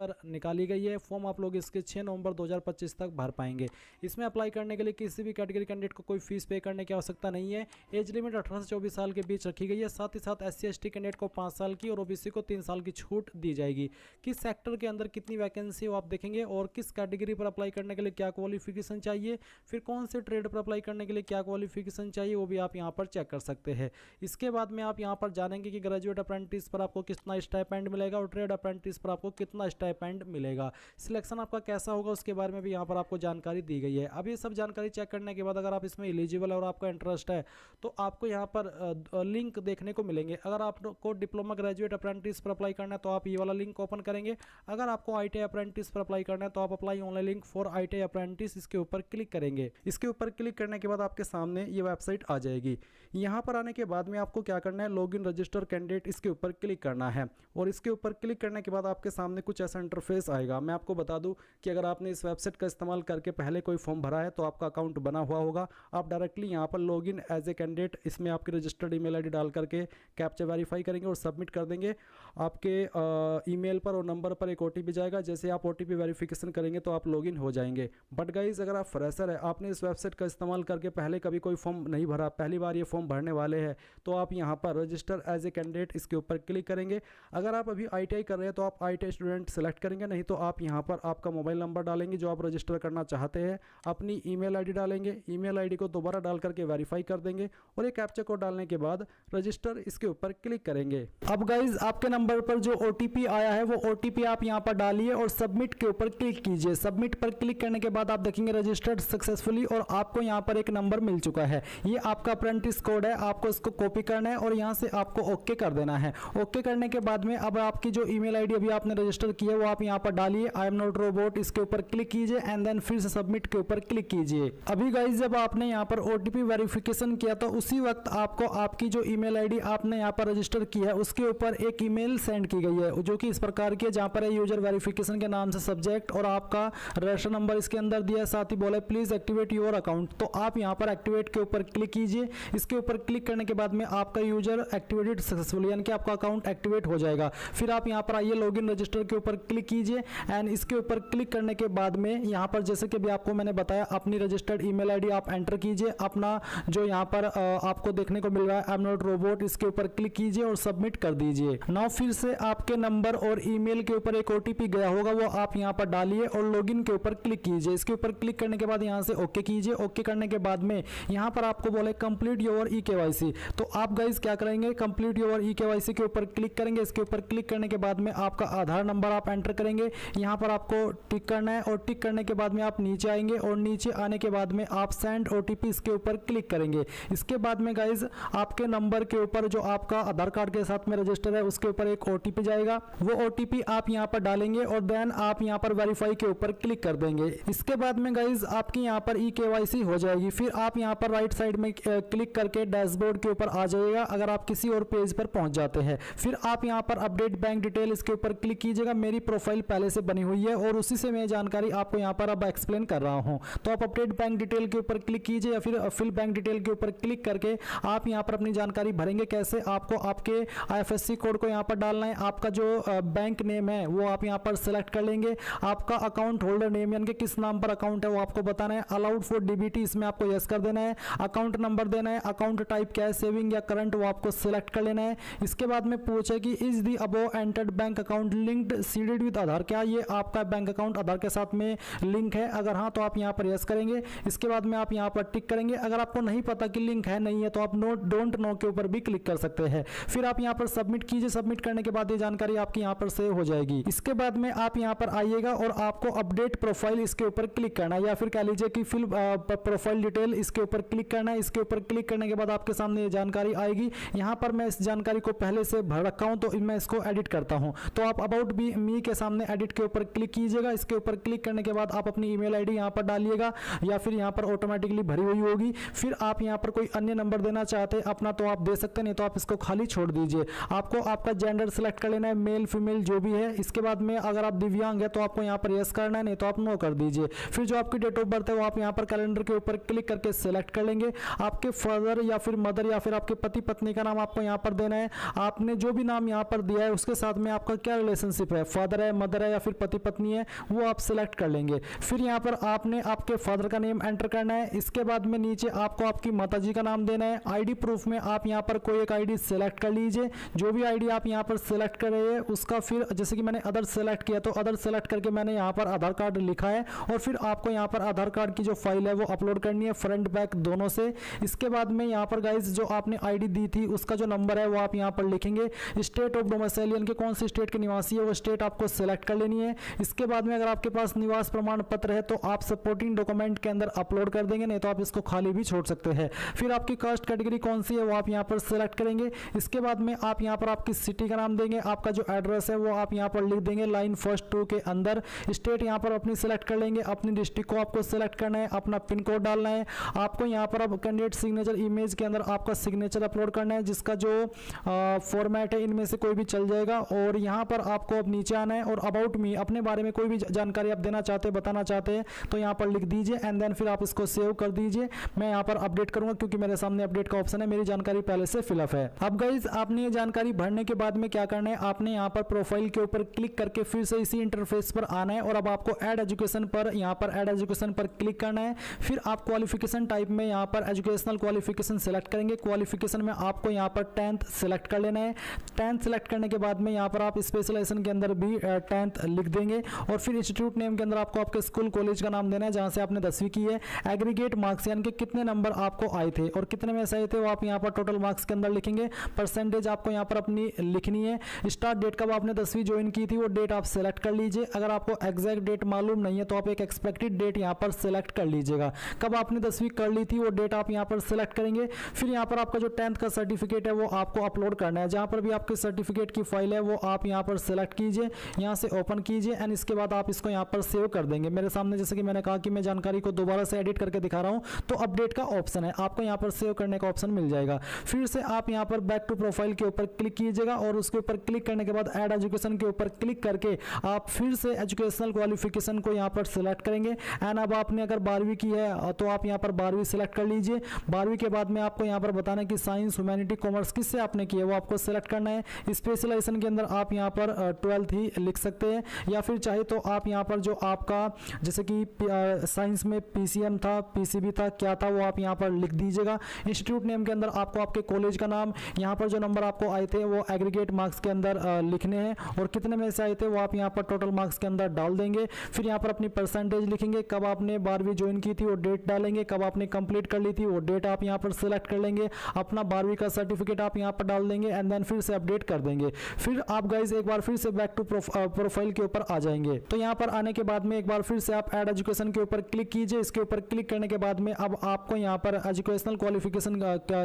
पर निकाली गई है। फॉर्म आप लोग इसके 6 नवंबर 2025 तक भर पाएंगे। इसमें अप्लाई करने के लिए किसी भी कैटेगरी कैंडिडेट को कोई फीस पे करने की आवश्यकता नहीं है। एज लिमिट 18 से 24 साल के बीच रखी गई है। साथ ही साथ SC ST कैंडिडेट को 5 साल की और OBC को 3 साल की छूट दी जाएगी। किस सेक्टर के अंदर कितनी वैकेंसी वो आप देखेंगे और किस कैटेगरी पर अप्लाई करने के लिए क्या क्वालिफिकेशन चाहिए, फिर कौन से ट्रेड पर अप्लाई करने के लिए क्या क्वालिफिकेशन चाहिए, वो भी आप यहाँ पर चेक कर सकते हैं। इसके बाद में आप यहाँ पर जानेंगे कि ग्रेजुएट अप्रेंटिस पर आपको कितना स्टाइपेंड मिलेगा और ट्रेड अप्रेंटिस पर आपको कितना स्टाइपेंड मिलेगा। सिलेक्शन आपका कैसा होगा उसके बारे में भी यहाँ पर आपको जानकारी दी गई है। अब ये सब जानकारी चेक करने के बाद अगर आप इसमें एलिजिबल है और आपका इंटरेस्ट है तो आपको यहाँ पर लिंक देखने को मिलेंगे। अगर आपको डिप्लोमा ग्रेजुएट अप्रेंटिस पर अप्लाई करना है तो आप ये वाला लिंक ओपन करेंगे। अगर आपको ITI अप्रेंटिस पर अप्लाई करना है तो आप apply online link for ITI apprentice इसके ऊपर क्लिक करेंगे। इसके ऊपर क्लिक करने के बाद आपके सामने ये वेबसाइट आ जाएगी। यहाँ पर आने के बाद में आपको क्या करना है, लॉगिन रजिस्टर कैंडिडेट इसके ऊपर क्लिक करना है और इसके ऊपर क्लिक करने के बाद आपके सामने कुछ ऐसा इंटरफेस आएगा। मैं आपको बता दूं कि अगर आपने इस वेबसाइट का इस्तेमाल करके पहले कोई फॉर्म भरा है तो आपका अकाउंट बना हुआ होगा। आप डायरेक्टली यहाँ पर लॉगिन एज ए कैंडिडेट इसमें आपकी रजिस्टर्ड ईमेल आईडी डाल करके कैप्चा वेरीफाई करेंगे और सबमिट कर देंगे। आपके ईमेल पर और नंबर पर एक OTP जाएगा। जैसे आप OTP वेरिफिकेशन करेंगे तो आप लॉगिन हो जाएंगे। बट गाइज अगर आप फ्रेशर है, आपने इस वेबसाइट का इस्तेमाल करके पहले कभी कोई फॉर्म नहीं भरा, पहली बार ये फॉर्म भरने वाले हैं, तो आप यहाँ पर रजिस्टर एज ए कैंडिडेट इसके ऊपर क्लिक करेंगे। अगर आप अभी ITI कर रहे हैं तो आप ITI स्टूडेंट सेलेक्ट करेंगे, नहीं तो आप यहाँ पर आपका मोबाइल नंबर डालेंगे जो आप रजिस्टर करना चाहते हैं, अपनी ईमेल आईडी डालेंगे, ईमेल आईडी को दोबारा डाल करके वेरीफाई कर देंगे और एक कैप्चा कोड डालने के बाद रजिस्टर इसके ऊपर क्लिक करेंगे। अब गाइज आपके नंबर पर जो OTP आया है वो OTP आप यहाँ पर डालिए और सबमिट के ऊपर क्लिक कीजिए। सबमिट पर क्लिक करने के बाद आप देखेंगे रजिस्टर्ड सक्सेसफुली और आपको यहाँ पर एक नंबर मिल चुका है। ये आपका अप्रेंटिस कोड है, आपको इसको कॉपी करना है और यहाँ से आपको ओके कर देना है। ओके करने के बाद में अब आपकी जो ईमेल आईडी अभी आपने रजिस्टर की है वो आप यहाँ पर डालिए, आई एम नॉट रोबोट इसके ऊपर क्लिक कीजिए एंड देन फिर से सबमिट के ऊपर क्लिक कीजिए। अभी गाइस जब आपने यहाँ पर OTP वेरिफिकेशन किया तो उसी वक्त आपको आपकी जो ईमेल आईडी आपने यहाँ पर रजिस्टर की है उसके ऊपर एक ईमेल सेंड की गई है जो कि इस प्रकार की है, जहाँ पर है यूजर वेरिफिकेशन के नाम से सब्जेक्ट और आपका रजिस्टर नंबर इसके अंदर दिया है, साथ ही बोले प्लीज एक्टिवेट योर अकाउंट। तो आप यहाँ पर एक्टिवेट के ऊपर क्लिक कीजिए। इसके ऊपर क्लिक करने के बाद में आपका यूजर एक्टिवेटेड सक्सेसफुली यानी कि आपका अकाउंट एक्टिवेट हो जाएगा। फिर आप यहाँ पर आइए लॉगिन रजिस्टर के ऊपर क्लिक कीजिए एंड इसके ऊपर क्लिक करने के बाद में यहाँ पर जैसे कि भी आपको मैंने बताया अपनी रजिस्टर्ड ईमेल आईडी आप एंटर कीजिए। अपना जो यहाँ पर आपको देखने को मिल रहा है आई एम नॉट रोबोट इसके ऊपर क्लिक कीजिए और सबमिट कर दीजिए। नाउ फिर से आपके नंबर और ईमेल के ऊपर एक OTP गया होगा वो आप यहाँ पर डालिए और लॉगिन के ऊपर क्लिक कीजिए। इसके ऊपर क्लिक करने के बाद यहाँ से ओके कीजिए। ओके करने के बाद में यहाँ पर आपको बोले कंप्लीट योर eKYC। तो आप गाइज क्या करेंगे, कंप्लीट योर eKYC के ऊपर क्लिक करेंगे। इसके ऊपर क्लिक करने के बाद में आपका आधार नंबर आप एंटर करेंगे, यहाँ पर आपको टिक करना है और टिक करने के बाद में आप नीचे आएंगे और नीचे आने के बाद में आप सेंड OTP इसके ऊपर क्लिक करेंगे। इसके बाद में गाइज आपके नंबर के ऊपर जो आपका आधार कार्ड के साथ में रजिस्टर है उसके ऊपर एक OTP जाएगा, वो OTP आप यहाँ पर डालेंगे और देन आप यहाँ पर वेरीफाई के ऊपर क्लिक कर देंगे। इसके बाद में गाइज आपकी यहाँ पर eKYC हो जाएगी। फिर आप यहाँ पर राइट साइड में क्लिक करके डैशबोर्ड के ऊपर आ जाइएगा अगर आप किसी और पेज पर पहुंच जाते हैं। फिर आप यहाँ पर अपडेट बैंक डिटेल इसके ऊपर क्लिक कीजिएगा। मेरी प्रोफाइल पहले से बनी हुई है और उसी से मैं जानकारी आपको यहाँ पर अब एक्सप्लेन कर रहा हूँ। तो आप अपडेट बैंक डिटेल के ऊपर क्लिक कीजिए या फिर फिल बैंक डिटेल के ऊपर क्लिक करके आप यहाँ पर अपनी जानकारी भरेंगे। कैसे, आपको आपके IFSC कोड को यहाँ पर डालना है, आपका जो बैंक नेम है वो आप यहाँ पर सिलेक्ट कर लेंगे, आपका अकाउंट होल्डर नेम यानी कि किस नाम पर अकाउंट है वो आपको बताना है, अलाउड फॉर DBT इसमें आपको यस कर देना है, अकाउंट नंबर देना है, अकाउंट टाइप क्या है सेविंग या करंट वो आपको सिलेक्ट कर लेना है। इसके बाद में पूछे कि is the above entered bank account linked seeded with Aadhaar, क्या ये आपका बैंक अकाउंट आधार के साथ में लिंक है, अगर हाँ तो आप यहाँ पर यस करेंगे। इसके बाद में आप यहाँ पर टिक करेंगे। अगर आपको नहीं पता कि लिंक है नहीं है तो आप डोंट नो के ऊपर भी क्लिक कर सकते हैं। फिर आप यहाँ पर सबमिट कीजिए। सबमिट करने के बाद ये जानकारी आपकी यहाँ पर सेव हो जाएगी। इसके बाद में आप यहाँ पर आइएगा और आपको अपडेट प्रोफाइल इसके ऊपर क्लिक करना है या फिर कह लीजिए कि फिल प्रोफाइल डिटेल इसके ऊपर क्लिक करना है। इसके ऊपर क्लिक करने के बाद आपके सामने ये जानकारी आएगी। यहाँ पर मैं इस जानकारी को पहले से भर रखा हूँ तो मैं इसको एडिट करता हूँ। तो आप अबाउट मी के सामने एडिट के ऊपर क्लिक कीजिएगा। इसके ऊपर क्लिक करने के बाद आप अपनी ईमेल आईडी यहाँ पर डालिएगा या फिर यहाँ पर ऑटोमेटिकली भरी हुई होगी। फिर आप यहाँ पर कोई अन्य नंबर देना चाहते हैं अपना तो आप दे सकते हैं, नहीं तो आप इसको खाली छोड़ दीजिए। आपको आपका जेंडर सेलेक्ट कर लेना है, मेल फीमेल जो भी है। इसके बाद में अगर आप दिव्यांग है तो आपको यहाँ पर यस करना है, नहीं तो आप नो कर दीजिए। फिर जो आपकी डेट ऑफ बर्थ है वो आप यहाँ पर कैलेंडर के ऊपर क्लिक करके सिलेक्ट कर लेंगे। आपके फादर या फिर मदर या फिर आपके पति पत्नी का नाम आपको यहाँ पर देना है। आपने जो भी नाम यहाँ पर दिया है उसके साथ में आपका क्या रिलेशनशिप है, फादर फादर है, मदर है या फिर पति पत्नी है वो आप सिलेक्ट कर लेंगे। फिर यहाँ पर आपने आपके फादर का नेम एंटर करना है। इसके बाद में नीचे आपको आपकी माताजी का नाम देना है। आईडी प्रूफ में आप यहाँ पर कोई एक आईडी सेलेक्ट कर लीजिए। जो भी आईडी आप यहाँ पर सेलेक्ट कर रहे हैं उसका फिर जैसे कि मैंने अदर सेलेक्ट किया तो अदर सेलेक्ट करके मैंने यहाँ पर आधार कार्ड लिखा है और फिर आपको यहाँ पर आधार कार्ड की जो फाइल है वो अपलोड करनी है फ्रंट बैक दोनों से। इसके बाद में यहाँ पर गाइस जो आपने आईडी दी थी उसका जो नंबर है वो आप यहाँ पर लिखेंगे। स्टेट ऑफ डोमिसाइलियन के कौन सी स्टेट के निवासी है वो स्टेट आपको सेलेक्ट कर लेनी है। इसके बाद में अगर आपके पास निवास प्रमाण पत्र है तो आप सपोर्टिंग डॉक्यूमेंट के अंदर अपलोड कर देंगे, नहीं तो आप इसको खाली भी छोड़ सकते हैं। फिर आपकी कास्ट कैटेगरी कौन सी है वो आप यहाँ पर सेलेक्ट करेंगे। इसके बाद में आप यहाँ पर आपकी सिटी का नाम देंगे, आपका जो एड्रेस है वो आप यहाँ पर लिख देंगे लाइन फर्स्ट 2 के अंदर। स्टेट यहाँ पर अपनी सेलेक्ट कर लेंगे, अपनी डिस्ट्रिक्ट को आपको सेलेक्ट करना है, अपना पिन कोड डालना है। आपको यहाँ पर अब कैंडिडेट सिग्नेचर इमेज के अंदर आपका सिग्नेचर अपलोड करना है, जिसका जो फॉर्मेट है इनमें से कोई भी चल जाएगा। और यहाँ पर आपको अब नीचे आना है और अबाउट मी अपने बारे में कोई भी जानकारी आप देना चाहते हैं, बताना चाहते हैं तो यहाँ पर लिख दीजिए एंड देन फिर आप इसको सेव कर दीजिए। मैं यहाँ पर अपडेट करूंगा क्योंकि मेरे सामने अपडेट का ऑप्शन है, मेरी जानकारी पहले से फिलअप है। अब गाइज आपने ये जानकारी भरने के बाद में क्या करना है, आपने यहाँ पर प्रोफाइल के ऊपर क्लिक करके फिर से इसी इंटरफेस पर आना है और अब आपको ऐड एजुकेशन पर यहाँ पर ऐड एजुकेशन पर क्लिक करना है। फिर आप क्वालिफिकेशन टाइप में यहाँ पर एजुकेशनल क्वालिफिकेशन सेलेक्ट करेंगे। क्वालिफिकेशन में आपको यहाँ पर 10th सेलेक्ट कर लेना है। 10th सेलेक्ट करने के बाद में यहाँ पर आप स्पेशलाइजेशन के अंदर भी 10th लिख देंगे और फिर इंस्टीट्यूट नेम के अंदर आपको आपके स्कूल कॉलेज का नाम देना है जहाँ से आपने 10वीं की है। एग्रीगेट मार्क्स यानी कि कितने नंबर आपको आए थे और कितने में से आए थे वो आप यहाँ पर टोटल मार्क्स के अंदर लिखेंगे। परसेंटेज आपको यहाँ पर अपनी लिखनी है। स्टार्ट डेट कब आपने 10वीं ज्वाइन की थी वो डेट आप सेलेक्ट कर लीजिए। अगर आपको एग्जैक्ट डेट मालूम नहीं है तो आप एक एक्सपेक्टेड डेट यहाँ पर सेलेक्ट कर लीजिएगा। कब आपने 10वीं कर ली थी वो डेट आप यहाँ पर सेलेक्ट करेंगे। फिर यहाँ पर आपका जो 10th का सर्टिफिकेट है वो आपको अपलोड करना है। जहाँ पर भी आपके सर्टिफिकेट की फाइल है वो आप यहाँ पर सेलेक्ट कीजिए, यहाँ से ओपन कीजिए एंड इसके बाद आप इसको यहाँ पर सेव कर देंगे। मेरे सामने जैसे कि मैंने कहा कि मैं जानकारी को दोबारा से एडिट करके दिखा रहा हूँ तो अपडेट का ऑप्शन है, आपको यहाँ पर सेव करने का ऑप्शन मिल जाएगा। फिर से आप यहाँ पर बैक टू प्रोफाइल के ऊपर क्लिक कीजिएगा और उसके ऊपर क्लिक करने के बाद ऐड एजुकेशन के ऊपर क्लिक करके आप फिर से एजुकेशनल क्वालिफिकेशन को यहाँ पर सिलेक्ट करेंगे एंड अब आपने अगर 12वीं की है तो आप यहाँ पर 12वीं सिलेक्ट कर लीजिए। 12वीं के बाद में आपको यहाँ पर बताना है कि साइंस ह्यूमैनिटी कॉमर्स किससे आपने की है वो आपको सेलेक्ट करना है। स्पेशलाइजेशन के अंदर आप यहाँ पर 12th ही लिख सकते हैं या फिर चाहे तो आप यहाँ पर जो आपका जैसे कि साइंस में PCM था, PCB था, क्या था वो आप यहाँ पर लिख दीजिएगा। इंस्टीट्यूट नेम के अंदर आपको आपके कॉलेज का नाम, यहाँ पर जो नंबर आपको आए थे वो एग्रीगेट मार्क्स के अंदर लिखने हैं और कितने में से आए थे वो आप यहाँ पर टोटल मार्क्स के अंदर डाल देंगे। फिर यहाँ पर अपनी परसेंटेज लिखेंगे, कब आपने 12वीं ज्वाइन की थी वो डेट डालेंगे, कब आपने कंप्लीट कर ली थी वो डेट आप यहाँ पर सिलेक्ट कर लेंगे, अपना 12वीं का सर्टिफिकेट आप यहाँ पर डाल देंगे एंड देन फिर से अपडेट कर देंगे। फिर आप गाइज एक बार फिर से बैक टू प्रोफाइल के ऊपर आ जाएंगे। तो यहाँ पर आने के बाद में एक बार फिर से आप ऐड एजुकेशन के ऊपर क्लिक कीजिए। इसके ऊपर क्लिक करने के बाद में अब आपको यहाँ पर एजुकेशनल क्वालिफिकेशन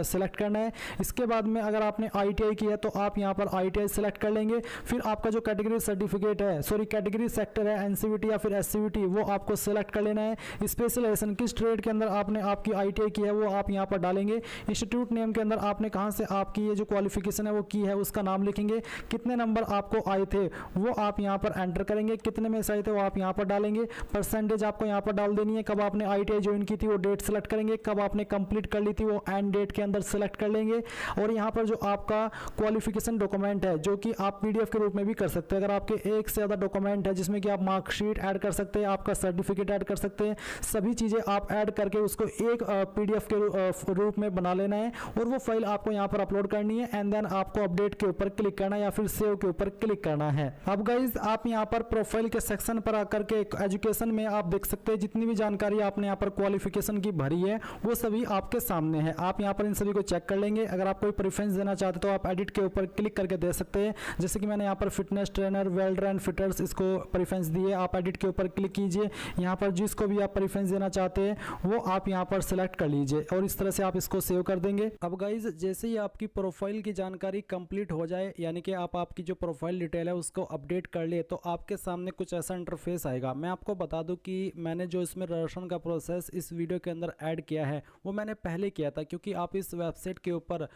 सेलेक्ट करना है। इसके बाद में अगर आपने ITI की है तो आप यहाँ पर ITI सेलेक्ट कर लेंगे। फिर आपका जो कैटेगरी सर्टिफिकेट है कैटेगरी सेक्टर है NCVT या फिर SCVT वो आपको सेलेक्ट कर लेना है। स्पेशलाइजेशन किस ट्रेड के अंदर आपने आपकी ITI की है वो आप यहाँ पर डालेंगे। इंस्टीट्यूट नेम के अंदर आपने कहाँ से आपकी ये जो क्वालिफिकेशन है वो की है उसका नाम लिखेंगे। कितने नंबर आपको आए थे वो आप यहाँ पर एंटर करेंगे, कितने में से आए थे वो आप यहाँ पर डालेंगे। परसेंटेज आपको यहाँ पर डाल देनी है, कब आपने ITI ज्वाइन की थी वो डेट सेलेक्ट करेंगे, कब आपने कंप्लीट कर ली थी वो एंड डेट के अंदर सेलेक्ट कर लेंगे। और यहाँ पर जो आपका क्वालिफिकेशन डॉक्यूमेंट है जो कि आप PDF के रूप में भी कर सकते हैं। अगर आपके एक से ज़्यादा डॉक्यूमेंट है जिसमें कि आप मार्कशीट ऐड कर सकते हैं, आपका सर्टिफिकेट ऐड कर सकते हैं, सभी चीज़ें आप ऐड करके उसको एक PDF के रूप में बना लेना है और वो फाइल आपको यहाँ पर अपलोड करनी है एंड देन आपको अपडेट के ऊपर क्लिक करना है या फिर सेव के ऊपर क्लिक करना है। अब गाइज आप यहाँ पर प्रोफाइल के सेक्शन पर आकर के एजुकेशन में आप देख सकते हैं जितनी भी जानकारी आपने यहाँ पर क्वालिफिकेशन की भरी है वो सभी आपके सामने है। आप यहाँ पर इन सभी को चेक कर लेंगे। अगर आप कोई प्रेफरेंस देना चाहते तो आप एडिट के ऊपर क्लिक करके दे सकते हैं। जैसे कि मैंने यहाँ पर fitness trainer, welder and fitters इसको प्रेफरेंस दिए, आप एडिट के ऊपर क्लिक कीजिए। यहाँ पर जिसको भी आप प्रेफरेंस देना चाहते हैं वो आप यहाँ पर सेलेक्ट कर लीजिए और इस तरह से आप इसको सेव कर देंगे। अब गाइज जैसे ही आपकी प्रोफाइल की जानकारी कंप्लीट हो जाए यानी कि आप आपकी जो प्रोफाइल डिटेल है उसको अपडेट कर लिए तो आपके सामने कुछ ऐसा इंटरफेस आएगा। मैं आपको बता दूं कि मैंने जो इसमें रजिस्ट्रेशन का प्रोसेस इस वीडियो के अंदर ऐड किया है वो मैंने पहले किया था, क्योंकि आप इस वेबसाइट के ऊपर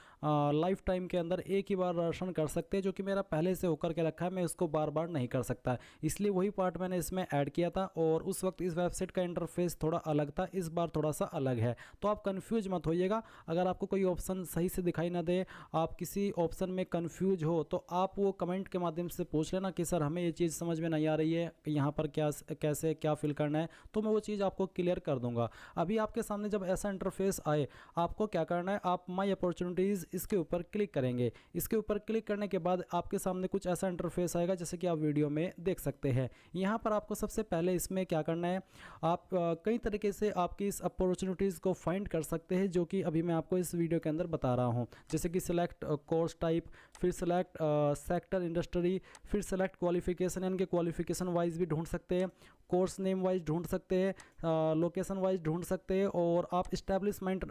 लाइफ टाइम के अंदर एक ही बार रजिस्ट्रेशन कर सकते हैं, जो कि मेरा पहले से होकर के रखा है, मैं इसको बार बार नहीं कर सकता, इसलिए वही पार्ट मैंने इसमें ऐड किया था। और उस वक्त इस वेबसाइट का इंटरफेस थोड़ा अलग था, इस बार थोड़ा सा अलग है, तो आप कन्फ्यूज मत होइएगा। अगर आपको कोई ऑप्शन सही से दिखाई ना दे, आप किसी ऑप्शन में कन्फ्यूज हो तो आप वो कमेंट के माध्यम से पूछ लेना कि सर हमें ये चीज़ समझ में नहीं आ रही है कि यहाँ पर क्या कैसे क्या फिल करना है, तो मैं वो चीज़ आपको क्लियर कर दूंगा। अभी आपके सामने जब ऐसा इंटरफेस आए, आपको क्या करना है, आप माई अपॉर्चुनिटीज़ इसके ऊपर क्लिक करेंगे। इसके ऊपर क्लिक करने के बाद आपके सामने कुछ ऐसा इंटरफेस आएगा जैसे कि आप वीडियो में देख सकते हैं। यहाँ पर आपको सबसे पहले इसमें क्या करना है, आप कई तरीके से आपकी इस अपॉर्चुनिटीज़ को फाइंड कर सकते हैं, जो कि अभी मैं आपको इस वीडियो के अंदर बता रहा हूँ। जैसे कि सिलेक्ट कोर्स टाइप, फिर सिलेक्ट सेक्टर इंडस्ट्री, फिर सेलेक्ट क्वालिफिकेशन, यानी कि क्वालिफिकेशन वाइज भी ढूंढ सकते हैं, कोर्स नेम वाइज ढूंढ सकते हैं, लोकेशन वाइज ढूंढ सकते हैं, और आप इस्टेब्लिशमेंट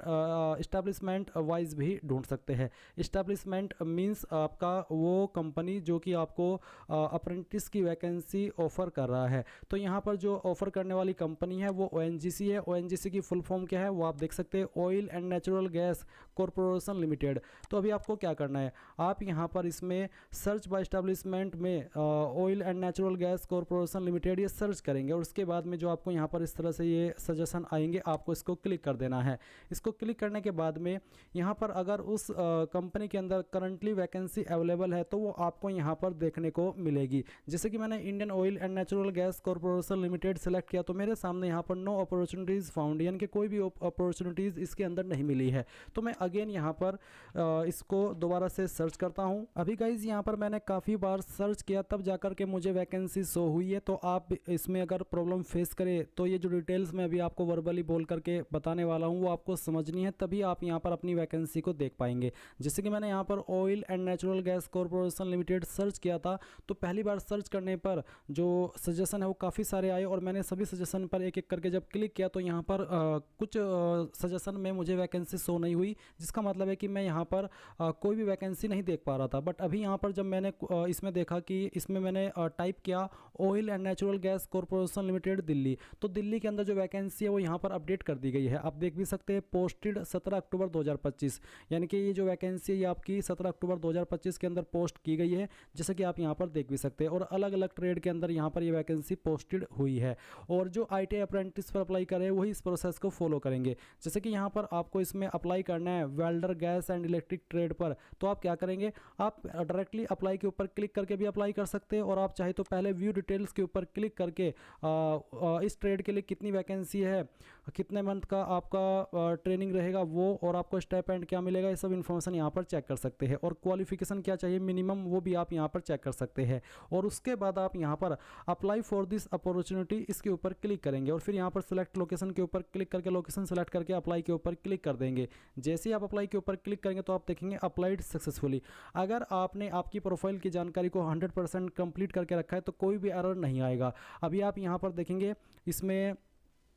वाइज भी ढूंढ सकते हैं। इस्टेब्लिशमेंट मींस आपका वो कंपनी जो कि आपको अप्रेंटिस की वैकेंसी ऑफ़र कर रहा है। तो यहाँ पर जो ऑफ़र करने वाली कंपनी है वो ONGC है। ONGC की फुल फॉर्म क्या है वो आप देख सकते हैं, oil and natural gas corporation limited. तो अभी आपको क्या करना है, आप यहाँ पर इसमें सर्च बाय एस्टेब्लिशमेंट में oil and natural gas corporation limited ये सर्च करेंगे, और उसके बाद में जो आपको यहाँ पर इस तरह से ये सजेशन आएंगे, आपको इसको क्लिक कर देना है। इसको क्लिक करने के बाद में यहाँ पर अगर उस कंपनी के अंदर करंटली वैकेंसी अवेलेबल है तो वो आपको यहाँ पर देखने को मिलेगी। जैसे कि मैंने Indian oil and natural gas corporation limited select किया, तो मेरे सामने यहाँ पर नो अपॉर्चुनिटीज़ फाउंड, यानी कि कोई भी अपॉर्चुनिटीज़ इसके अंदर नहीं मिली है। तो मैं अगेन यहाँ पर इसको दोबारा से सर्च करता हूँ। अभी गाइज यहाँ पर मैंने काफ़ी बार सर्च किया, तब जाकर के मुझे वैकेंसी शो हुई है। तो आप इसमें अगर प्रॉब्लम फेस करें तो ये जो डिटेल्स मैं अभी आपको वर्बली बोल करके बताने वाला हूँ वो आपको समझनी है, तभी आप यहाँ पर अपनी वैकेंसी को देख पाएंगे। जैसे कि मैंने यहाँ पर oil and natural gas corporation limited search किया था, तो पहली बार सर्च करने पर जो सजेशन है वो काफ़ी सारे आए, और मैंने सभी सजेशन पर एक एक करके जब क्लिक किया तो यहाँ पर कुछ सजेशन में मुझे वैकेंसी शो नहीं हुई, जिसका मतलब है कि मैं यहाँ पर कोई भी वैकेंसी नहीं देख पा रहा था। बट अभी यहाँ पर जब मैंने इसमें देखा कि इसमें मैंने टाइप किया oil and natural gas corporation limited Delhi, तो दिल्ली के अंदर जो वैकेंसी है वो यहाँ पर अपडेट कर दी गई है। आप देख भी सकते हैं, पोस्टेड 17 अक्टूबर 2025, यानी कि ये जो वैकेंसी है ये आपकी 17 अक्टूबर 2025 के अंदर पोस्ट की गई है, जैसे कि आप यहाँ पर देख भी सकते हैं। और अलग अलग ट्रेड के अंदर यहाँ पर ये वैकेंसी पोस्टेड हुई है, और जो ITI अप्रेंटिस पर अप्लाई करें वही इस प्रोसेस को फॉलो करेंगे। जैसे कि यहाँ पर आपको इसमें अप्लाई करना है welder gas and electric trade पर, तो आप क्या करेंगे, आप डायरेक्टली अप्लाई के ऊपर क्लिक करके भी अप्लाई कर सकते हैं, और आप चाहे तो पहले व्यू डिटेल्स के ऊपर क्लिक करके इस ट्रेड के लिए कितनी वैकेंसी है, कितने मंथ का आपका ट्रेनिंग रहेगा वो, और आपको स्टाइपेंड क्या मिलेगा, ये सब इन्फॉर्मेशन यहाँ पर चेक कर सकते हैं। और क्वालिफिकेशन क्या चाहिए मिनिमम, वो भी आप यहाँ पर चेक कर सकते हैं। और उसके बाद आप यहाँ पर अप्लाई फॉर दिस अपॉर्चुनिटी इसके ऊपर क्लिक करेंगे, और फिर यहाँ पर सिलेक्ट लोकेशन के ऊपर क्लिक करके लोकेशन सेलेक्ट करके अप्लाई के ऊपर क्लिक कर देंगे। जैसे ही आप अप्लाई के ऊपर क्लिक करेंगे तो आप देखेंगे अप्लाइड सक्सेसफुली। अगर आपने आपकी प्रोफाइल की जानकारी को 100% कंप्लीट करके रखा है तो कोई भी एरर नहीं आएगा। अभी आप यहाँ पर देखेंगे इसमें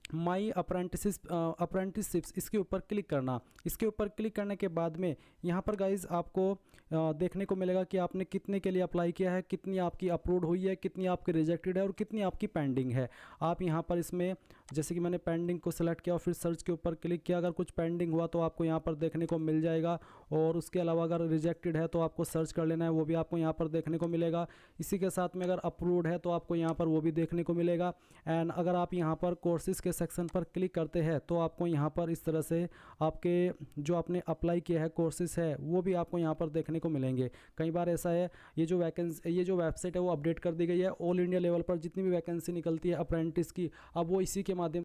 माई अप्रेंटिसशिप्स, इसके ऊपर क्लिक करना। इसके ऊपर क्लिक करने के बाद में यहाँ पर गाइज आपको देखने को मिलेगा कि आपने कितने के लिए अप्लाई किया है, कितनी आपकी अप्रूव्ड हुई है, कितनी आपकी रिजेक्टेड है, और कितनी आपकी पेंडिंग है। आप यहाँ पर इसमें जैसे कि मैंने पेंडिंग को सिलेक्ट किया और फिर सर्च के ऊपर क्लिक किया, अगर कुछ पेंडिंग हुआ तो आपको यहाँ पर देखने को मिल जाएगा, और उसके अलावा अगर रिजेक्टेड है तो आपको सर्च कर लेना है, वो भी आपको यहाँ पर देखने को मिलेगा। इसी के साथ में अगर अप्रूव्ड है तो आपको यहाँ पर वो भी देखने को मिलेगा। एंड अगर आप यहाँ पर कोर्सेज के सेक्शन पर क्लिक करते हैं तो आपको यहाँ पर इस तरह से आपके जो आपने अप्लाई किया है कोर्सेज है वो भी आपको यहाँ पर देखने को मिलेंगे। कई बार ऐसा है, ये जो वेबसाइट है वो अपडेट कर दी गई है, ऑल इंडिया लेवल पर जितनी भी वैकेंसी निकलती है अप्रेंटिस की, अब वो इसी के माध्यम